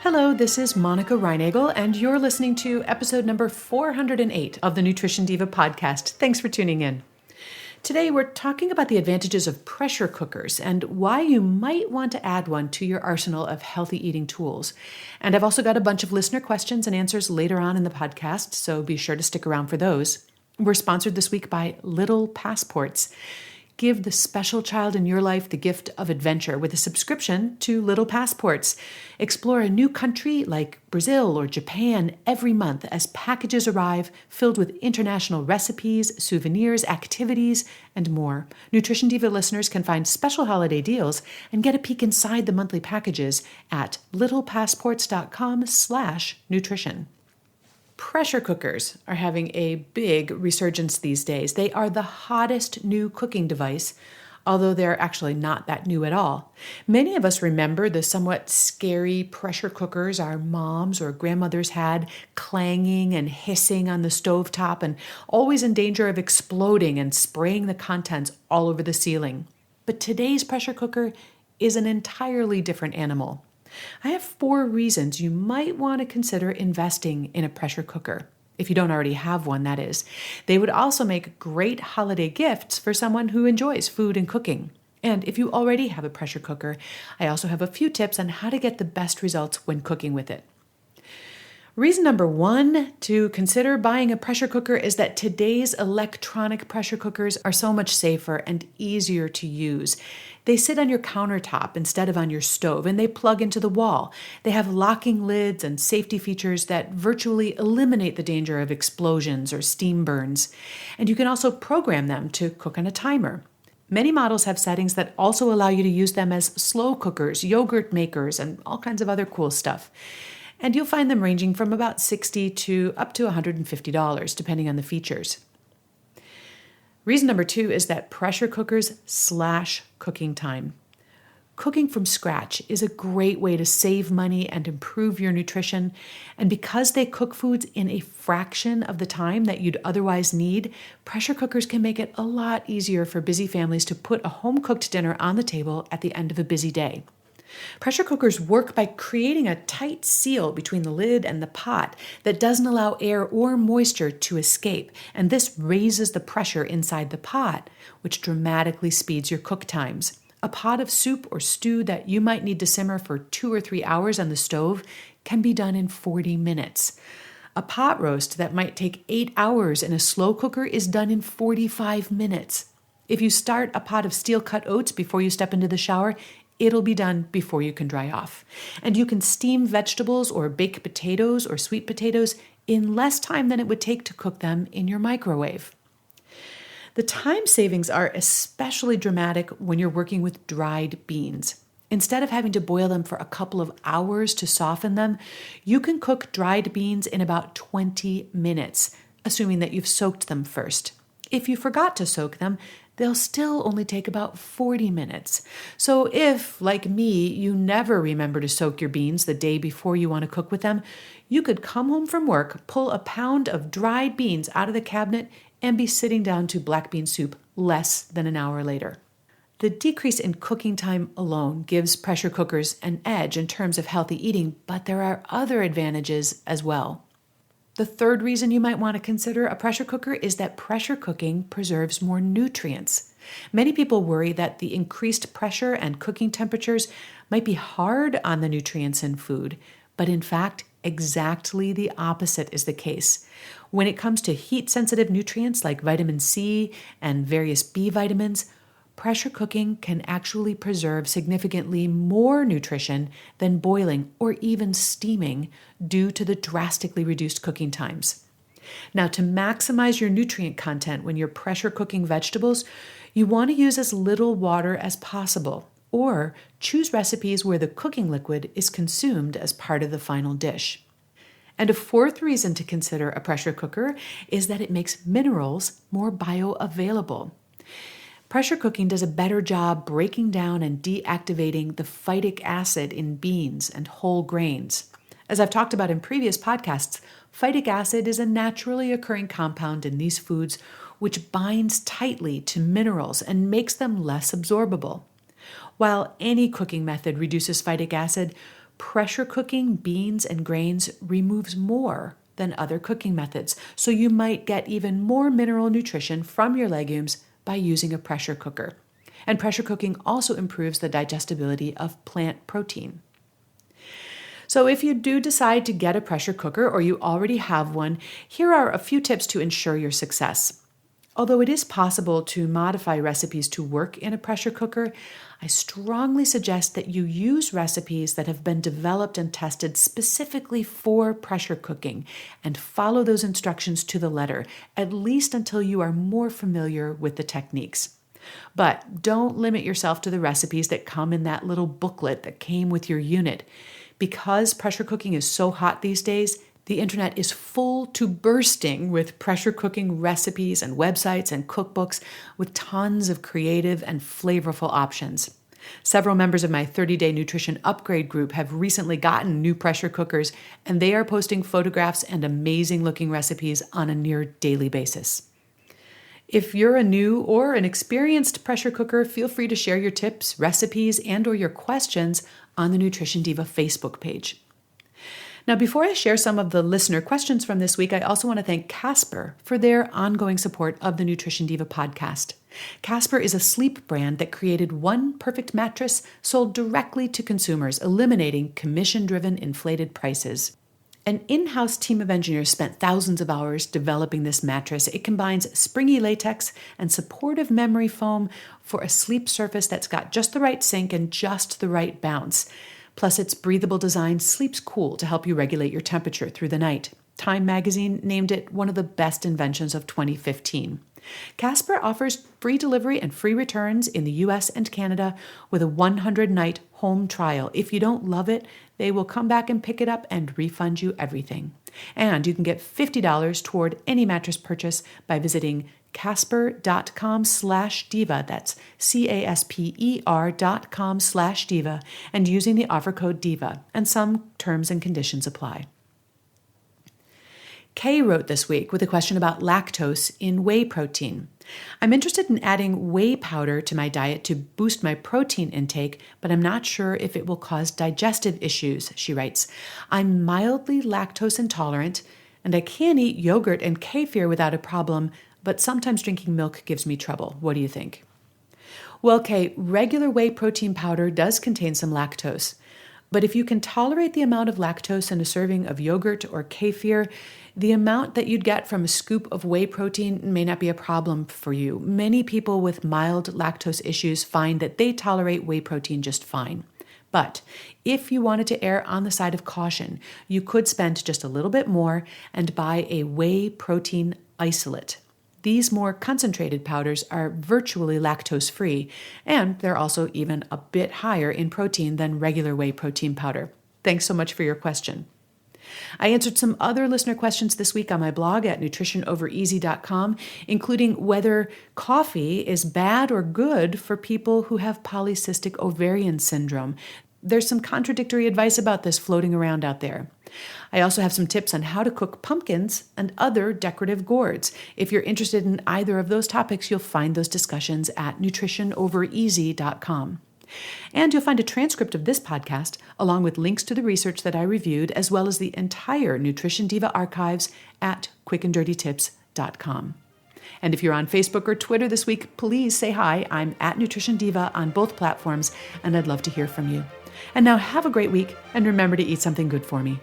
Hello, this is Monica Reinagel, and you're listening to episode number 408 of the Nutrition Diva podcast. Thanks for tuning in. Today, we're talking about the advantages of pressure cookers and why you might want to add one to your arsenal of healthy eating tools. And I've also got a bunch of listener questions and answers later on in the podcast, so be sure to stick around for those. We're sponsored this week by Little Passports. Give the special child in your life the gift of adventure with a subscription to Little Passports. Explore a new country like Brazil or Japan every month as packages arrive filled with international recipes, souvenirs, activities, and more. Nutrition Diva listeners can find special holiday deals and get a peek inside the monthly packages at littlepassports.com/nutrition. Pressure cookers are having a big resurgence these days. They are the hottest new cooking device, although they're actually not that new at all. Many of us remember the somewhat scary pressure cookers our moms or grandmothers had, clanging and hissing on the stovetop and always in danger of exploding and spraying the contents all over the ceiling. But today's pressure cooker is an entirely different animal. I have 4 reasons you might want to consider investing in a pressure cooker. If you don't already have one, that is. They would also make great holiday gifts for someone who enjoys food and cooking. And if you already have a pressure cooker, I also have a few tips on how to get the best results when cooking with it. Reason number 1 to consider buying a pressure cooker is that today's electronic pressure cookers are so much safer and easier to use. They sit on your countertop instead of on your stove, and they plug into the wall. They have locking lids and safety features that virtually eliminate the danger of explosions or steam burns. And you can also program them to cook on a timer. Many models have settings that also allow you to use them as slow cookers, yogurt makers, and all kinds of other cool stuff. And you'll find them ranging from about $60 to up to $150, depending on the features. Reason number 2 is that pressure cookers slash cooking time. Cooking from scratch is a great way to save money and improve your nutrition. And because they cook foods in a fraction of the time that you'd otherwise need, pressure cookers can make it a lot easier for busy families to put a home-cooked dinner on the table at the end of a busy day. Pressure cookers work by creating a tight seal between the lid and the pot that doesn't allow air or moisture to escape, and this raises the pressure inside the pot, which dramatically speeds your cook times. A pot of soup or stew that you might need to simmer for 2 or 3 hours on the stove can be done in 40 minutes. A pot roast that might take 8 hours in a slow cooker is done in 45 minutes. If you start a pot of steel-cut oats before you step into the shower, it'll be done before you can dry off. And you can steam vegetables or bake potatoes or sweet potatoes in less time than it would take to cook them in your microwave. The time savings are especially dramatic when you're working with dried beans. Instead of having to boil them for a couple of hours to soften them, you can cook dried beans in about 20 minutes, assuming that you've soaked them first. If you forgot to soak them, they'll still only take about 40 minutes. So if, like me, you never remember to soak your beans the day before you want to cook with them, you could come home from work, pull a pound of dried beans out of the cabinet, and be sitting down to black bean soup less than an hour later. The decrease in cooking time alone gives pressure cookers an edge in terms of healthy eating, but there are other advantages as well. The third reason you might want to consider a pressure cooker is that pressure cooking preserves more nutrients. Many people worry that the increased pressure and cooking temperatures might be hard on the nutrients in food, but in fact, exactly the opposite is the case. When it comes to heat-sensitive nutrients like vitamin C and various B vitamins, pressure cooking can actually preserve significantly more nutrition than boiling or even steaming due to the drastically reduced cooking times. Now, to maximize your nutrient content when you're pressure cooking vegetables, you want to use as little water as possible, or choose recipes where the cooking liquid is consumed as part of the final dish. And a fourth reason to consider a pressure cooker is that it makes minerals more bioavailable. Pressure cooking does a better job breaking down and deactivating the phytic acid in beans and whole grains. As I've talked about in previous podcasts, phytic acid is a naturally occurring compound in these foods which binds tightly to minerals and makes them less absorbable. While any cooking method reduces phytic acid, Pressure cooking beans and grains removes more than other cooking methods, so you might get even more mineral nutrition from your legumes by using a pressure cooker. And pressure cooking also improves the digestibility of plant protein. So if you do decide to get a pressure cooker or you already have one, here are a few tips to ensure your success. Although it is possible to modify recipes to work in a pressure cooker, I strongly suggest that you use recipes that have been developed and tested specifically for pressure cooking and follow those instructions to the letter, at least until you are more familiar with the techniques. But don't limit yourself to the recipes that come in that little booklet that came with your unit. Because pressure cooking is so hot these days, the internet is full to bursting with pressure cooking recipes and websites and cookbooks with tons of creative and flavorful options. Several members of my 30-day nutrition upgrade group have recently gotten new pressure cookers, and they are posting photographs and amazing-looking recipes on a near daily basis. If you're a new or an experienced pressure cooker, feel free to share your tips, recipes, and/or your questions on the Nutrition Diva Facebook page. Now, before I share some of the listener questions from this week, I also want to thank Casper for their ongoing support of the Nutrition Diva podcast. Casper is a sleep brand that created one perfect mattress sold directly to consumers, eliminating commission-driven inflated prices. An in-house team of engineers spent thousands of hours developing this mattress. It combines springy latex and supportive memory foam for a sleep surface that's got just the right sink and just the right bounce. Plus, its breathable design sleeps cool to help you regulate your temperature through the night. Time magazine named it one of the best inventions of 2015. Casper offers free delivery and free returns in the US and Canada with a 100-night home trial. If you don't love it, they will come back and pick it up and refund you everything. And you can get $50 toward any mattress purchase by visiting casper.com/diva. That's casper.com/diva and using the offer code DIVA. And some terms and conditions apply. Kay wrote this week with a question about lactose in whey protein. I'm interested in adding whey powder to my diet to boost my protein intake, but I'm not sure if it will cause digestive issues, she writes. I'm mildly lactose intolerant, and I can eat yogurt and kefir without a problem, but sometimes drinking milk gives me trouble. What do you think? Well, Kay, regular whey protein powder does contain some lactose. But if you can tolerate the amount of lactose in a serving of yogurt or kefir, the amount that you'd get from a scoop of whey protein may not be a problem for you. Many people with mild lactose issues find that they tolerate whey protein just fine. But if you wanted to err on the side of caution, you could spend just a little bit more and buy a whey protein isolate. These more concentrated powders are virtually lactose-free, and they're also even a bit higher in protein than regular whey protein powder. Thanks so much for your question. I answered some other listener questions this week on my blog at nutritionovereasy.com, including whether coffee is bad or good for people who have polycystic ovarian syndrome. There's some contradictory advice about this floating around out there. I also have some tips on how to cook pumpkins and other decorative gourds. If you're interested in either of those topics, you'll find those discussions at nutritionovereasy.com. And you'll find a transcript of this podcast, along with links to the research that I reviewed, as well as the entire Nutrition Diva archives at quickanddirtytips.com. And if you're on Facebook or Twitter this week, please say hi. I'm at Nutrition Diva on both platforms, and I'd love to hear from you. And now have a great week, and remember to eat something good for me.